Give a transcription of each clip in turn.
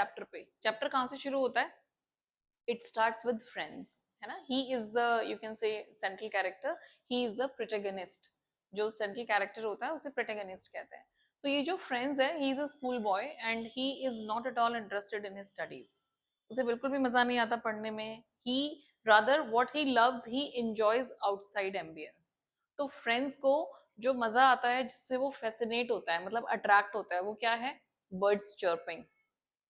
Chapter पे, chapter कहाँ से शुरू होता है? इट स्टार्ट्स विद फ्रेंड्स, है ना? He is the, you can say central character, he is the protagonist. जो सेंट्रल कैरेक्टर होता है उसे प्रोटेगनिस्ट कहते हैं। तो ये जो फ्रेंड्स है, he is a school boy and he is not at all interested in his studies. उसे बिल्कुल भी मजा नहीं आता पढ़ने में। He rather what he loves, he enjoys outside ambience. तो फ्रेंड्स को जो मजा आता है, जिससे वो फैसिनेट होता है, मतलब अट्रैक्ट होता है, वो क्या है? बर्ड्स चर्पिंग,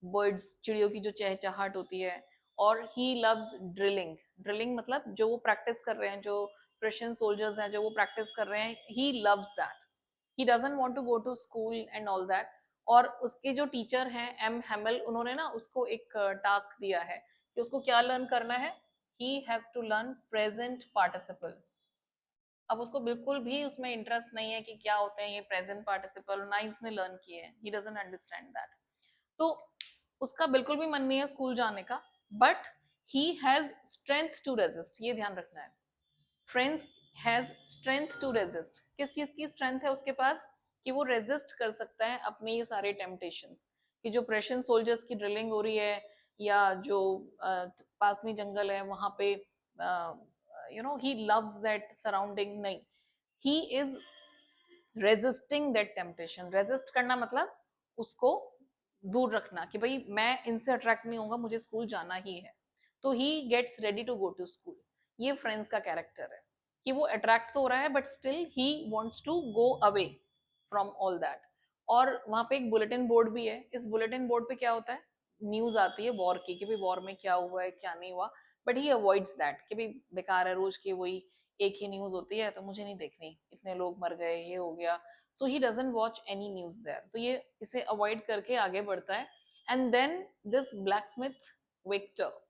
बर्ड्स, चिड़ियों की जो चहचहाट होती है। और ही लव्स ड्रिलिंग, ड्रिलिंग मतलब जो वो प्रैक्टिस कर रहे हैं, जो रशियन सोल्जर्स हैं जो वो प्रैक्टिस कर रहे हैं, he loves that. He doesn't want to go to school and all that. और उसके जो टीचर हैं एम हेमल, उन्होंने ना उसको एक टास्क दिया है कि उसको क्या लर्न करना है? He has to learn present participle. अब उसको बिल्कुल भी उसमें इंटरेस्ट नहीं है कि क्या होते हैं ये प्रेजेंट पार्टिसिपल, ना ही उसने लर्न किए हैं, ही डजंट अंडरस्टैंड दैट। तो उसका बिल्कुल भी मन नहीं है स्कूल जाने का, but he has strength to resist, ये ध्यान रखना है। Friends has strength to resist, किस चीज की स्ट्रेंथ है उसके पास? कि वो रेजिस्ट कर सकता है अपने ये सारे टेम्पटेशंस। कि जो प्रेशियन सोल्जर्स की ड्रिलिंग हो रही है, या जो पास में जंगल है वहां पे, you know, he loves that surrounding, नहीं, he is resisting that temptation. Resist करना मतलब उसको दूर रखना कि भाई मैं इनसे अट्रैक्ट नहीं होऊंगा, मुझे स्कूल जाना ही है। तो he gets ready to go to school. ये फ्रेंड्स का कैरेक्टर है कि वो अट्रैक्ट तो हो रहा है but still he wants to go away from all that. और वहां पे एक बुलेटिन बोर्ड भी है। इस बुलेटिन बोर्ड पे क्या होता है? न्यूज आती है वॉर की, कि भाई वॉर में क्या हुआ है क्या नहीं हुआ। बट ही अवॉइड्स दैट कि भाई बेकार है, रोज की वही एक ही न्यूज होती है, तो मुझे नहीं देखनी, इतने लोग मर गए, ये हो गया। So he doesn't watch any news there. तो ये इसे अवॉइड करके आगे बढ़ता है। And then this blacksmith Victor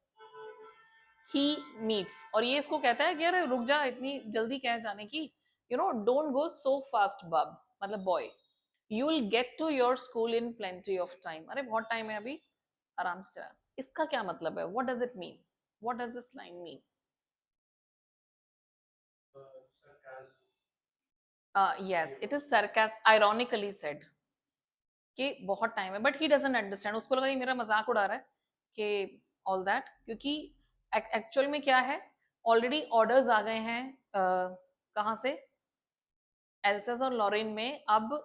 he meets, और ये इसको कहता है कि यार रुक जा, इतनी जल्दी क्या है जाने की, you know, don't go so fast bub, मतलब boy, you will get to your school in plenty of time. अरे बहुत टाइम है अभी, आराम से चला। इसका क्या मतलब है? What does it mean? What does this line mean? Yes, it is sarcasm, ironically said कि बहुत टाइम है, बट ही डजंट अंडरस्टैंड। उसको लगा ये मेरा मजाक उड़ा रहा है कि ऑल दैट, क्योंकि एक्चुअल में क्या है, ऑलरेडी ऑर्डर्स आ गए हैं। कहाँ से? एल्सास और लॉरेन में अब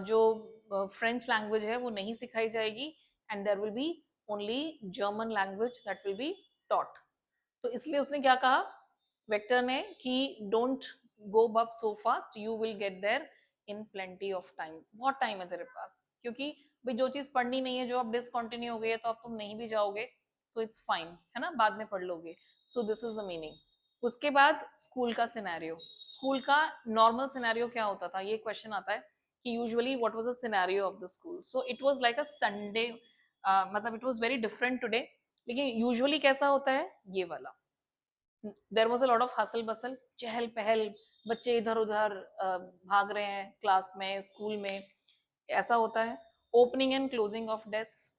जो फ्रेंच लैंग्वेज है वो नहीं सिखाई जाएगी, and there will be only German language that will be taught. तो इसलिए उसने क्या कहा वेक्टर ने कि don't go up so fast, you will get there in plenty of time. बहुत टाइम है तेरे पास, क्योंकि भाई जो चीज पढ़नी नहीं है, जो अब डिसकंटिन्यू हो गई है, तो अब तुम नहीं भी जाओगे तो इट्स फाइन, है ना, बाद में पढ़ लोगे। So this is the meaning. उसके बाद स्कूल का सिनेरियो। स्कूल का नॉर्मल सिनेरियो क्या होता था, ये क्वेश्चन आता है कि usually what was the scenario of the school. So it was like a Sunday, मतलब it was very different today. लेकिन यूजुअली कैसा होता है ये वाला, there was a lot of hustle bustle, चहल पहल, बच्चे इधर उधर भाग रहे हैं क्लास में, स्कूल में, ऐसा होता है। Opening and closing of desk,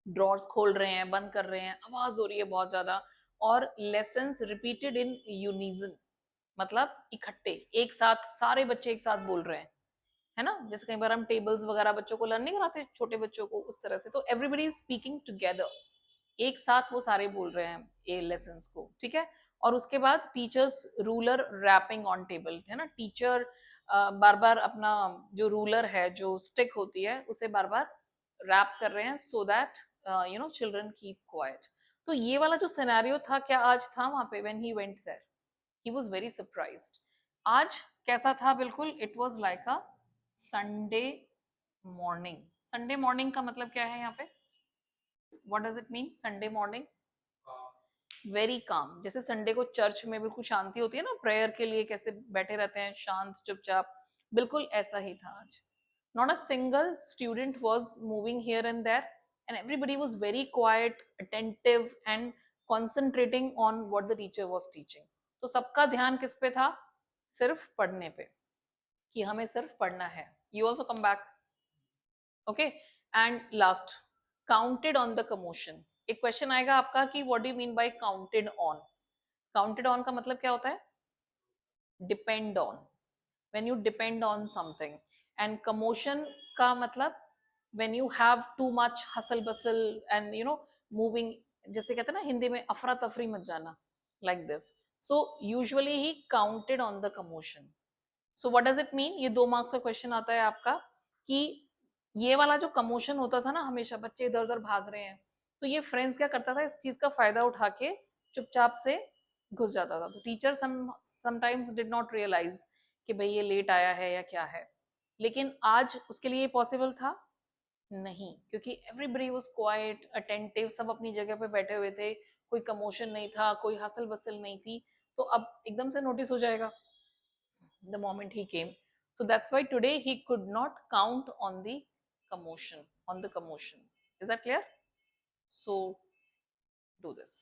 drawers खोल रहे हैं बंद कर रहे हैं, आवाज हो रही है बहुत ज्यादा। और लेसन्स रिपीटेड इन यूनिजन, मतलब इकट्ठे एक साथ, सारे बच्चे एक साथ बोल रहे हैं, है ना, जैसे कई बार हम टेबल्स वगैरह बच्चों को लर्न नहीं कराते, छोटे बच्चों को, उस तरह से। तो एवरीबडी इज स्पीकिंग टुगेदर, एक साथ वो सारे बोल रहे हैं ये लेसन्स को, ठीक है। और उसके बाद teachers ruler rapping on table, है ना, टीचर बार बार अपना जो रूलर है, जो स्टिक होती है, उसे बार बार रैप कर रहे हैं, so that you know children keep quiet. तो ये वाला जो सिनेरियो था, क्या आज था वहां पे when he went there, he was very surprised. आज कैसा था? बिल्कुल it was like a Sunday morning. Sunday morning का मतलब क्या है यहाँ पे? What does it mean Sunday morning? Very calm. जैसे संडे को चर्च में बिल्कुल शांति होती है ना, प्रेयर के लिए कैसे बैठे रहते हैं शांत चुपचाप, बिल्कुल ऐसा ही था आज। Not a single student was moving here and there, and everybody was very quiet, attentive and concentrating on what the teacher was teaching. तो सबका ध्यान किस पे था? सिर्फ पढ़ने पे, कि हमें सिर्फ पढ़ना है। You also come back, okay. And last, counted on the commotion. एक क्वेश्चन आएगा आपका कि what do you mean by counted on? Counted on का मतलब क्या होता है? Depend on, when you depend on something. And commotion का मतलब when you have too much hustle bustle and moving, जैसे कहते हैं ना हिंदी में अफरा तफरी मत जाना, like this. So usually he counted on the commotion. So what does it mean? ये 2 मार्क्स का क्वेश्चन आता है आपका कि ये वाला जो कमोशन होता था ना, हमेशा बच्चे इधर उधर भाग रहे हैं, तो ये फ्रेंड्स क्या करता था, इस चीज का फायदा उठा के चुपचाप से घुस जाता था. तो teacher sometimes did not realise कि भाई ये लेट आया है या क्या है. लेकिन आज उसके लिए पॉसिबल था नहीं, क्योंकि एवरीबडी वाज क्वाइट अटेंटिव, सब अपनी जगह पे बैठे हुए थे, कोई कमोशन नहीं था, कोई हसल बसल नहीं थी. तो अब एकदम से नोटिस हो जाएगा the moment he came. So that's why today he could not count on the commotion, on the commotion. Is that clear? So do this.